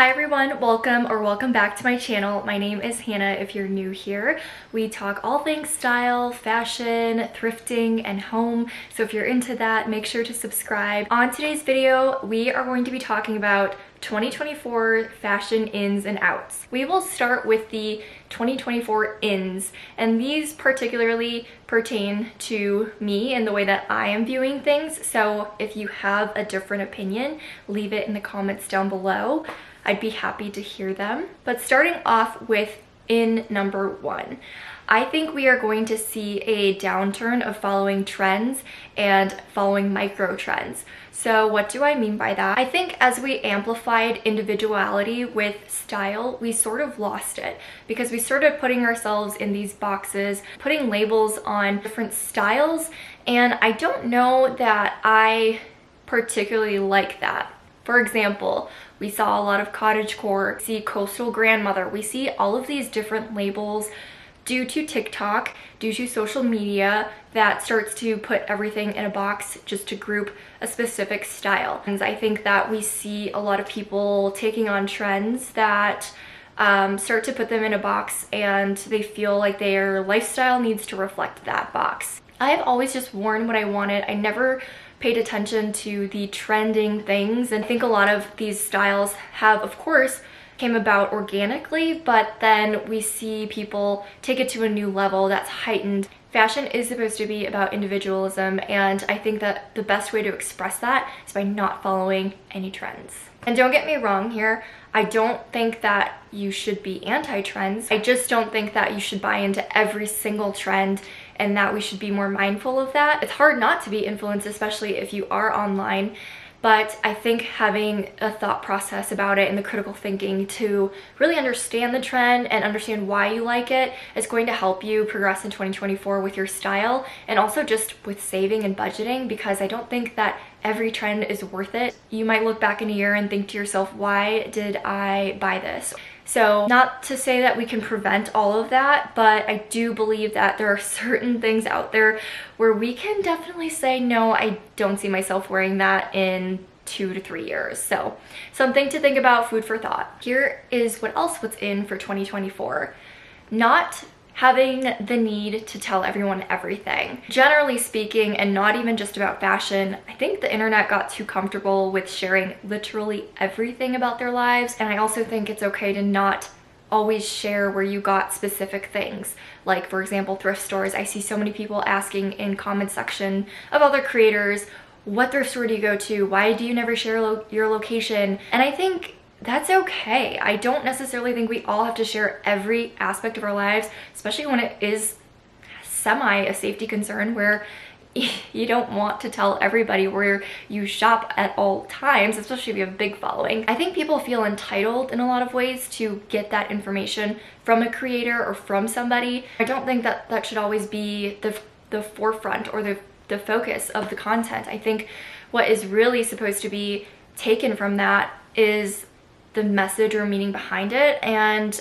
Hi everyone, welcome back to my channel. My name is Hannah if you're new here. We talk all things style, fashion, thrifting, and home. So if you're into that, make sure to subscribe. On today's video, we are going to be talking about 2024 fashion ins and outs. We will start with the 2024 ins, and these particularly pertain to me and the way that I am viewing things. So if you have a different opinion, leave it in the comments down below. I'd be happy to hear them. But starting off with in number one, I think we are going to see a downturn of following trends and following micro trends. So what do I mean by that? I think as we amplified individuality with style, we sort of lost it because we started putting ourselves in these boxes, putting labels on different styles, and I don't know that I particularly like that. For example, we saw a lot of cottagecore, we see coastal grandmother, we see all of these different labels due to TikTok, due to social media that starts to put everything in a box just to group a specific style. And I think that we see a lot of people taking on trends that start to put them in a box and they feel like their lifestyle needs to reflect that box. I have always just worn what I wanted. I never paid attention to the trending things, and I think a lot of these styles have, of course, came about organically, but then we see people take it to a new level that's heightened. Fashion is supposed to be about individualism, and I think that the best way to express that is by not following any trends. And don't get me wrong here, I don't think that you should be anti-trends. I just don't think that you should buy into every single trend and that we should be more mindful of that. It's hard not to be influenced, especially if you are online. But I think having a thought process about it and the critical thinking to really understand the trend and understand why you like it is going to help you progress in 2024 with your style and also just with saving and budgeting, because I don't think that every trend is worth it. You might look back in a year and think to yourself, why did I buy this? So not to say that we can prevent all of that, but I do believe that there are certain things out there where we can definitely say, no, I don't see myself wearing that in 2 to 3 years. So something to think about, food for thought. Here is what's in for 2024. Not having the need to tell everyone everything. Generally speaking, and not even just about fashion, I think the internet got too comfortable with sharing literally everything about their lives, and I also think it's okay to not always share where you got specific things. Like, for example, thrift stores. I see so many people asking in comment section of other creators, what thrift store do you go to? Why do you never share your location? And I think that's okay. I don't necessarily think we all have to share every aspect of our lives, especially when it is semi a safety concern where you don't want to tell everybody where you shop at all times, especially if you have a big following. I think people feel entitled in a lot of ways to get that information from a creator or from somebody. I don't think that that should always be the forefront or the focus of the content. I think what is really supposed to be taken from that is the message or meaning behind it, and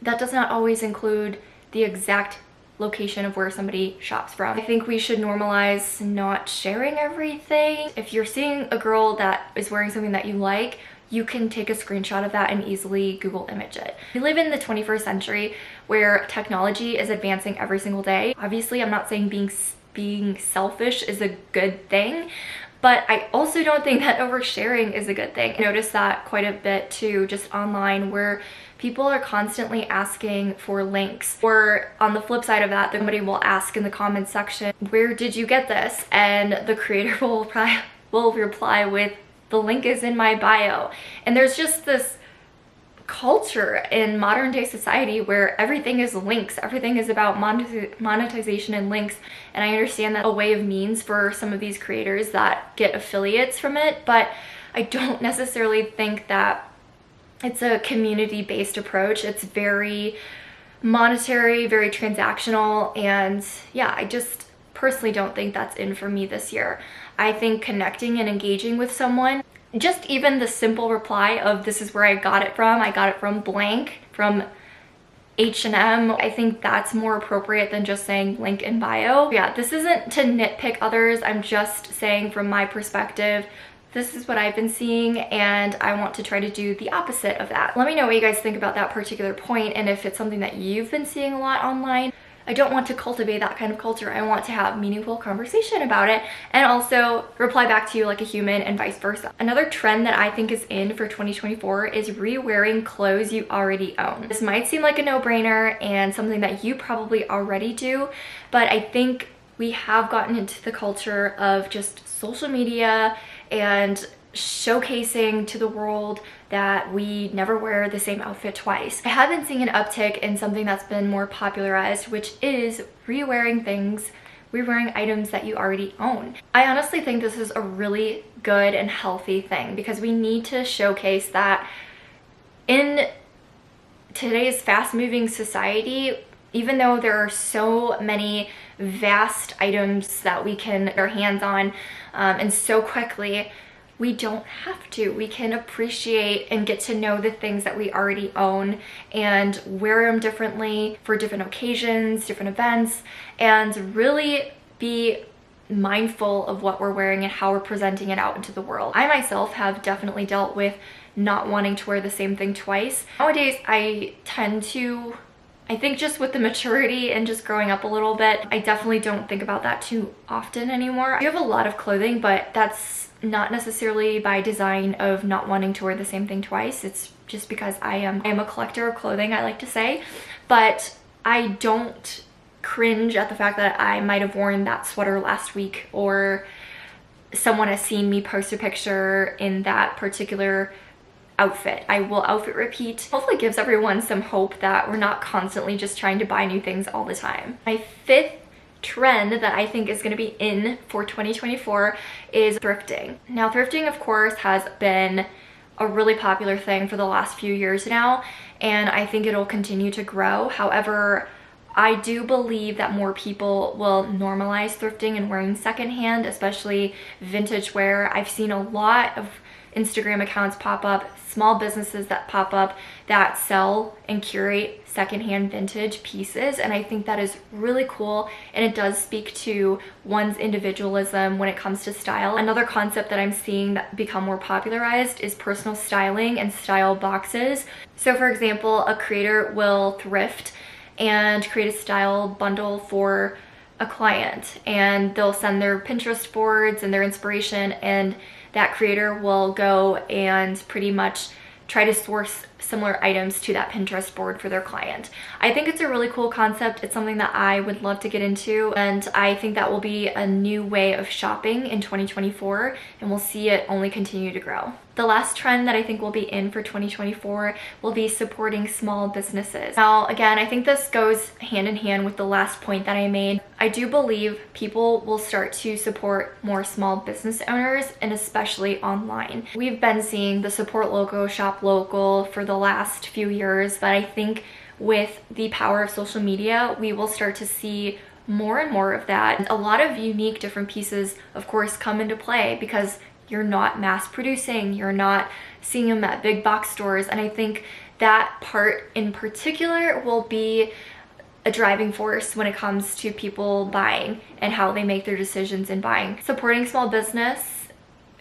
that does not always include the exact location of where somebody shops from. I think we should normalize not sharing everything. If you're seeing a girl that is wearing something that you like, you can take a screenshot of that and easily Google image it. We live in the 21st century where technology is advancing every single day. Obviously, I'm not saying being selfish is a good thing, but I also don't think that oversharing is a good thing. I notice that quite a bit too, just online, where people are constantly asking for links. Or on the flip side of that, somebody will ask in the comments section, where did you get this? And the creator will reply with, the link is in my bio. And there's just this culture in modern day society where everything is links, everything is about monetization and links, and I understand that a way of means for some of these creators that get affiliates from it, but I don't necessarily think that it's a community-based approach. It's very monetary, very transactional, and yeah, I just personally don't think that's in for me this year. I think connecting and engaging with someone, just even the simple reply of this is where I got it from blank, from H&M, I think that's more appropriate than just saying link in bio. Yeah, this isn't to nitpick others, I'm just saying from my perspective, this is what I've been seeing, and I want to try to do the opposite of that. Let me know what you guys think about that particular point, and if it's something that you've been seeing a lot online. I don't want to cultivate that kind of culture. I want to have meaningful conversation about it and also reply back to you like a human and vice versa. Another trend that I think is in for 2024 is re-wearing clothes you already own. This might seem like a no-brainer and something that you probably already do, but I think we have gotten into the culture of just social media and showcasing to the world that we never wear the same outfit twice. I have been seeing an uptick in something that's been more popularized, which is re-wearing items that you already own. I honestly think this is a really good and healthy thing because we need to showcase that in today's fast-moving society, even though there are so many vast items that we can get our hands on and so quickly, we don't have to. We can appreciate and get to know the things that we already own and wear them differently for different occasions, different events, and really be mindful of what we're wearing and how we're presenting it out into the world. I myself have definitely dealt with not wanting to wear the same thing twice. Nowadays, I tend to, I think just with the maturity and just growing up a little bit, I definitely don't think about that too often anymore. I do have a lot of clothing, but that's not necessarily by design of not wanting to wear the same thing twice. It's just because I am a collector of clothing, I like to say, but I don't cringe at the fact that I might have worn that sweater last week or someone has seen me post a picture in that particular outfit. I will outfit repeat. Hopefully gives everyone some hope that we're not constantly just trying to buy new things all the time. My fifth trend that I think is going to be in for 2024 is thrifting. Now, thrifting, of course, has been a really popular thing for the last few years now, and I think it'll continue to grow. However, I do believe that more people will normalize thrifting and wearing secondhand, especially vintage wear. I've seen a lot of Instagram accounts pop up, small businesses that pop up that sell and curate secondhand vintage pieces, and I think that is really cool, and it does speak to one's individualism when it comes to style. Another concept that I'm seeing that become more popularized is personal styling and style boxes. So for example, a creator will thrift and create a style bundle for a client, and they'll send their Pinterest boards and their inspiration, and that creator will go and pretty much try to source similar items to that Pinterest board for their client. I think it's a really cool concept. It's something that I would love to get into, and I think that will be a new way of shopping in 2024, and we'll see it only continue to grow. The last trend that I think will be in for 2024 will be supporting small businesses. Now, again, I think this goes hand in hand with the last point that I made. I do believe people will start to support more small business owners, and especially online. We've been seeing the support local, shop local for the last few years, but I think with the power of social media, we will start to see more and more of that. A lot of unique different pieces, of course, come into play because you're not mass producing, you're not seeing them at big box stores, and I think that part in particular will be a driving force when it comes to people buying and how they make their decisions in buying. Supporting small business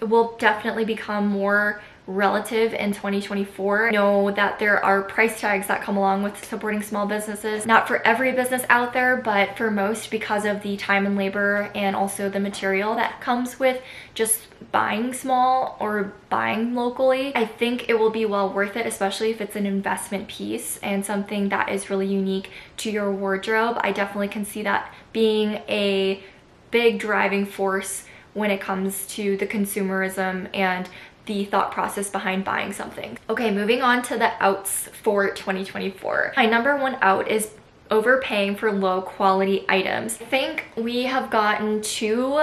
will definitely become more relative in 2024. I know that there are price tags that come along with supporting small businesses. Not for every business out there, but for most, because of the time and labor and also the material that comes with just buying small or buying locally. I think it will be well worth it, especially if it's an investment piece and something that is really unique to your wardrobe. I definitely can see that being a big driving force when it comes to the consumerism and the thought process behind buying something. Okay, moving on to the outs for 2024. My number one out is overpaying for low quality items. I think we have gotten too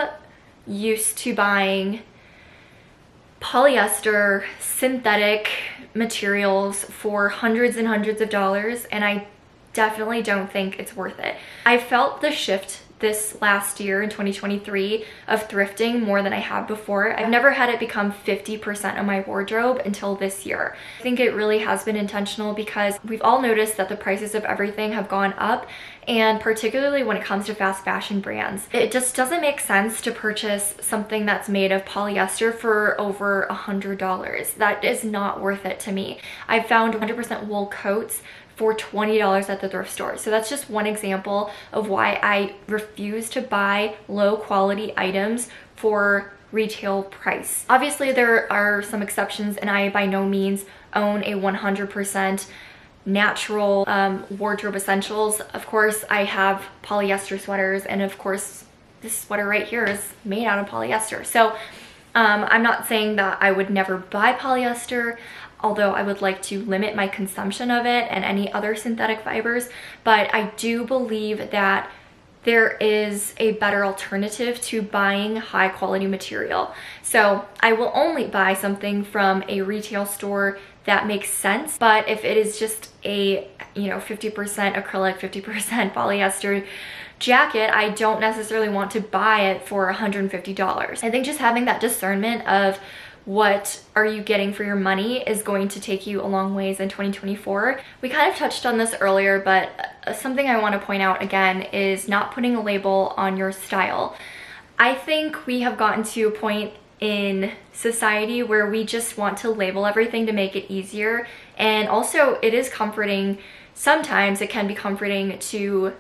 used to buying polyester, synthetic materials for hundreds and hundreds of dollars, and I definitely don't think it's worth it. I felt the shift this last year in 2023 of thrifting more than I have before. I've never had it become 50% of my wardrobe until this year. I think it really has been intentional because we've all noticed that the prices of everything have gone up, and particularly when it comes to fast fashion brands. It just doesn't make sense to purchase something that's made of polyester for over $100. That is not worth it to me. I've found 100% wool coats for $20 at the thrift store. So that's just one example of why I refuse to buy low quality items for retail price. Obviously there are some exceptions, and I by no means own a 100% natural wardrobe essentials. Of course I have polyester sweaters, and of course this sweater right here is made out of polyester. So I'm not saying that I would never buy polyester, although I would like to limit my consumption of it and any other synthetic fibers. But I do believe that there is a better alternative to buying high quality material. So I will only buy something from a retail store that makes sense. But if it is just a, 50% acrylic, 50% polyester jacket, I don't necessarily want to buy it for $150. I think just having that discernment of what are you getting for your money is going to take you a long ways in 2024. We kind of touched on this earlier, but something I want to point out again is not putting a label on your style. I think we have gotten to a point in society where we just want to label everything to make it easier. And also it is comforting, sometimes it can be comforting to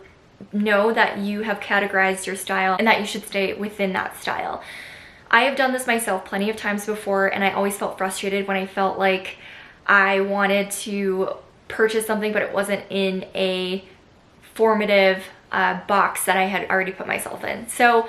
know that you have categorized your style and that you should stay within that style. I have done this myself plenty of times before, and I always felt frustrated when I felt like I wanted to purchase something but it wasn't in a formative box that I had already put myself in. So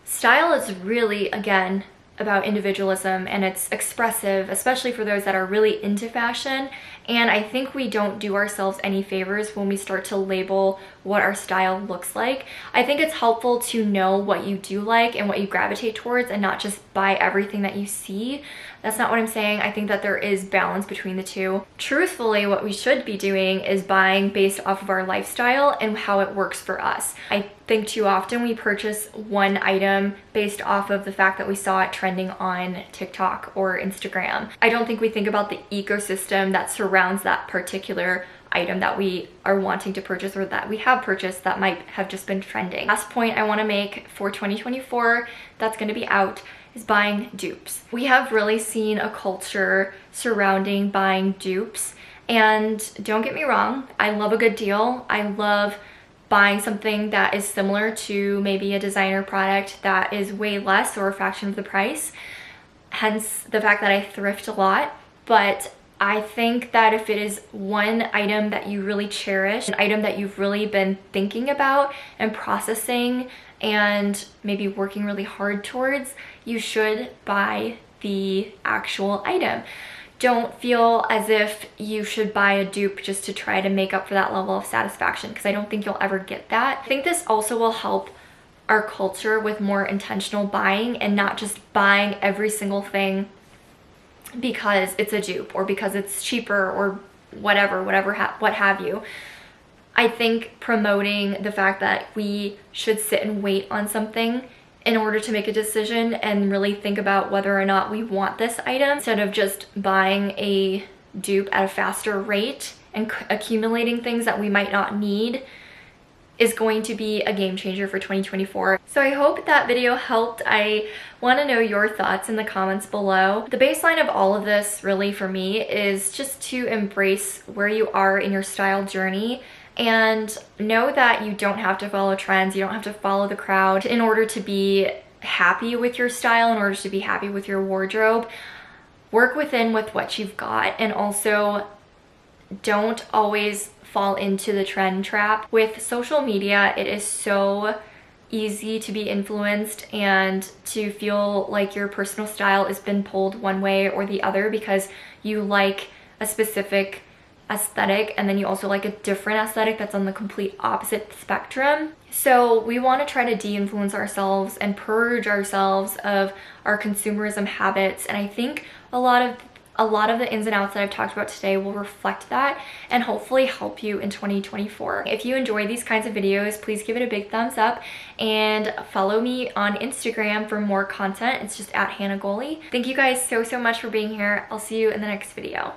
style is really, again, about individualism, and it's expressive, especially for those that are really into fashion. And I think we don't do ourselves any favors when we start to label what our style looks like. I think it's helpful to know what you do like and what you gravitate towards, and not just buy everything that you see. That's not what I'm saying. I think that there is balance between the two. Truthfully, what we should be doing is buying based off of our lifestyle and how it works for us. I think too often we purchase one item based off of the fact that we saw it trending on TikTok or Instagram. I don't think we think about the ecosystem that surrounds that particular item that we are wanting to purchase, or that we have purchased that might have just been trending. Last point I want to make for 2024 that's going to be out is buying dupes. We have really seen a culture surrounding buying dupes, and don't get me wrong, I love a good deal. I love buying something that is similar to maybe a designer product that is way less or a fraction of the price, hence the fact that I thrift a lot. But I think that if it is one item that you really cherish, an item that you've really been thinking about and processing and maybe working really hard towards, you should buy the actual item. Don't feel as if you should buy a dupe just to try to make up for that level of satisfaction, because I don't think you'll ever get that. I think this also will help our culture with more intentional buying and not just buying every single thing because it's a dupe or because it's cheaper or what have you. I think promoting the fact that we should sit and wait on something in order to make a decision and really think about whether or not we want this item, instead of just buying a dupe at a faster rate and accumulating things that we might not need, is going to be a game changer for 2024. So I hope that video helped. I want to know your thoughts in the comments below. The baseline of all of this really for me is just to embrace where you are in your style journey and know that you don't have to follow trends, you don't have to follow the crowd in order to be happy with your style, in order to be happy with your wardrobe. Work within with what you've got, and also don't always fall into the trend trap. With social media, it is so easy to be influenced and to feel like your personal style has been pulled one way or the other because you like a specific aesthetic and then you also like a different aesthetic that's on the complete opposite spectrum. So we want to try to de-influence ourselves and purge ourselves of our consumerism habits, and I think a lot of a lot of the ins and outs that I've talked about today will reflect that and hopefully help you in 2024. If you enjoy these kinds of videos, please give it a big thumbs up and follow me on Instagram for more content. It's just at Hannah Goley. Thank you guys so much for being here. I'll see you in the next video.